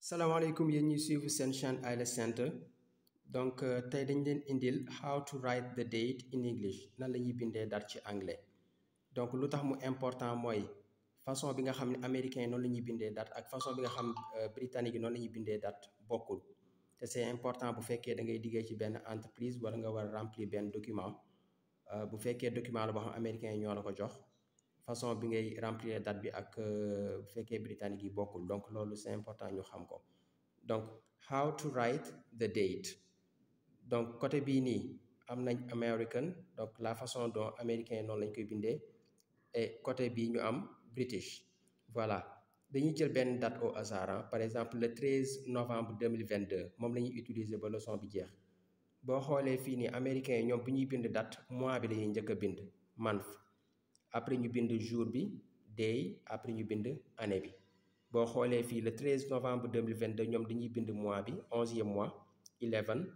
salaamaaleykum yéen ñuy suivre seen chaîne Anglais Center donc tey dañ leen indil how to write the date in English nan la ñuy bindee date ci anglais donc lu tax mu important mooy façon bi nga xam ne américain yi noonu la ñuy bindee date ak façon bi nga xam britannique yi noonu la ñuy bindee date bokkul te c'est important bu fekkee da ngay liggéey ci benn entreprise wala nga war a remplir benn document bu fekkee document la boo xam américain yi ñoo la ko jox façon bi ngay remplir date bi ak bu fekkee britannique yi bokkul donc loolu c'est important ñu xam ko donc how to write the date donc côté bii nii am nañ American donc la façon dont américain yi noonu lañ koy bindee et côté bii ñu am British voilà dañuy jël benn date au hasard par exemple le 13 novembre 2022 moom la ñuy utiliser ba leçon bi jeex boo xoolee fii nii américain yi ñoom bu ñuy bind date mois bi la ñuy njëkk a bind month après ñu bind jour bi day après ñu bind année bi boo xoolee fii le 13 novembre 2022 ñoom dañuy bind mois bi 11e mois 11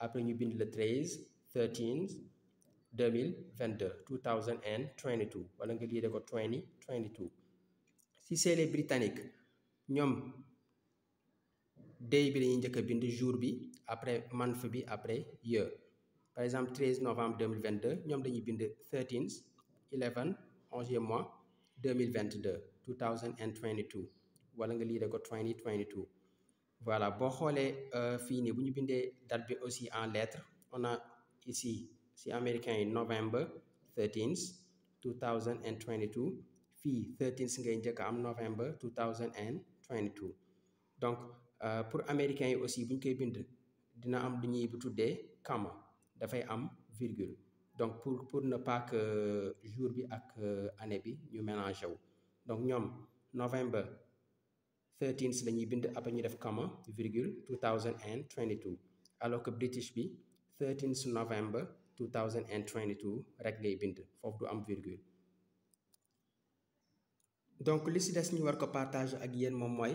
après ñu bind le 13 13 2022 2022 wala nga lire ko 2022 si c'est les britanniques ñoom day bi lañuy njëkk a bind jour bi après month bi après year par exemple 13 novembre 2022 ñoom dañuy bind 13 11 11e mois 2022 2022 wala nga lire ko 2022 voilà boo xoolee fii nii bu ñu bindee date bi aussi en lettres on a ici si américain yi November 13 2022 fii 13 ngay njëkk am November 2022 donc pour américains yi aussi bu ñu koy bind dina am lu ñuy bu tuddee comma dafay am virgule donc pour ne pas que jour bi ak année bi ñu mélangé wu donc ñoom November 13 la ñuy bind après ñu def comma virgule 2022 alors que British bi 13 November 2022 rek ngay bind foofu du am virgule donc li si des ñu war ko partager ak yéen moom mooy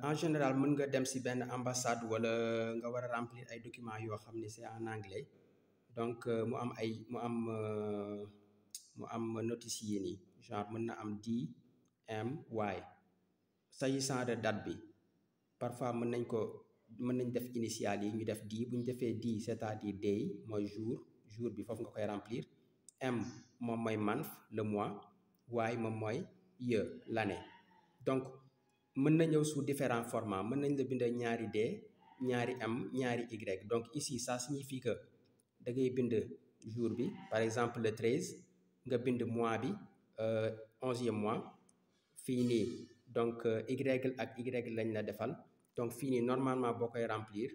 en général mën nga dem si benn ambassade wala nga war a remplir ay documents yoo xam ne c'est en anglais donc mu am notice yi nii genre mën na am DMY s'agissant de date bi parfois mën nañ def initial yi ñu def D bu ñu defee D c'est-à-dire day mooy jour bi foofu nga koy remplir M moom mooy month le mois Y moom mooy year l'année donc mën na ñëw sous différents formats mën nañ la bind ñaari D ñaari M ñaari Y donc ici ça signifie que da ngay bind jour bi par exemple le 13 nga bind mois bi 11e mois fii nii donc Y ak Y lañ la defal donc fii nii normalement boo koy remplir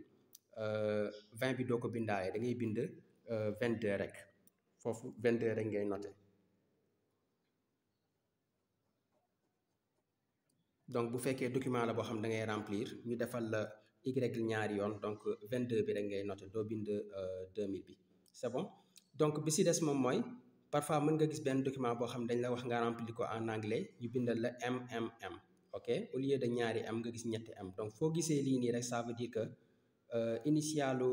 20 bi doo ko bindaale da ngay bind 22 rek foofu 22 rek ngay noté donc bu fekkee document la boo xam da ngay remplir ñu defal la Y ñaari yoon donc 22 bi rek ngay noté doo bind 2000 bi c'est bon donc bi si des moom mooy parfois mën nga gis benn document boo xam dañ la wax nga remplir ko en anglais ñu bindal la MMM ok au lieu de ñaari M nga gis ñetti M donc foo gisee lii nii rek ça veut dire que initialu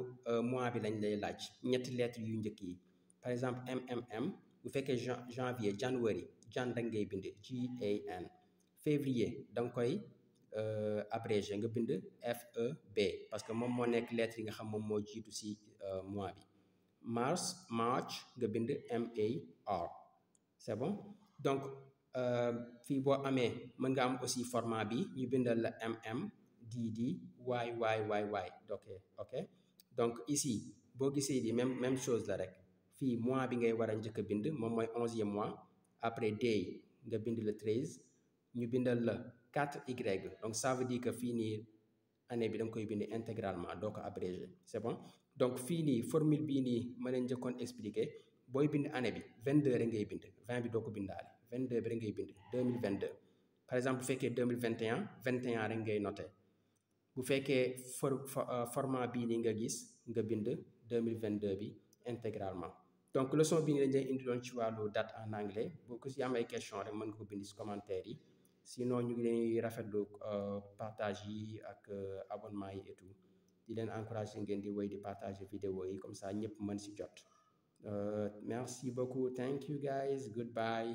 mois bi lañ lay laaj ñetti lettres yu njëkk yi par exemple MMM bu fekkee janvier January jan rek ngay bind JAN février da nga koy abrégé nga bind FEB parce que moom moo nekk lettre yi nga xam moom moo jiitu si mois bi March nga bind MAR c'est bon donc fii boo amee mën nga am aussi format bi ñu bindal la MM DD YYYY ok donc ici boo gisee di même chose la rek fii mois bi ngay war a njëkk a bind moom mooy 11e mois après day nga bind le 13 ñu bindal la 4Y donc ça veut dire que fii nii année bi da nga koy bind intégralement doo ko abrégé c'est bon donc fii nii formule bii nii ma leen njëkkoon expliqué booy bind année bi 22 rek ngay bind 20 bi doo ko bindaale 22 bi rek ngay bind 2022 par exemple bu fekkee 2021 21 rek ngay noté bu fekkee format bii nii nga gis nga bind 2022 bi intégralement donc leçon bii nii lañ lay indiloon ci wàllu date en anglais boo ko si am ay question rek mën nga ko bind si commentaire yi sinon ñu ngi leen rafetlu partage yi ak abonnement yi et tout di leen encourager ngeen di woy di partager vidéo yi comme ça ñëpp mën si jot merci beaucoup thank you guys goodbye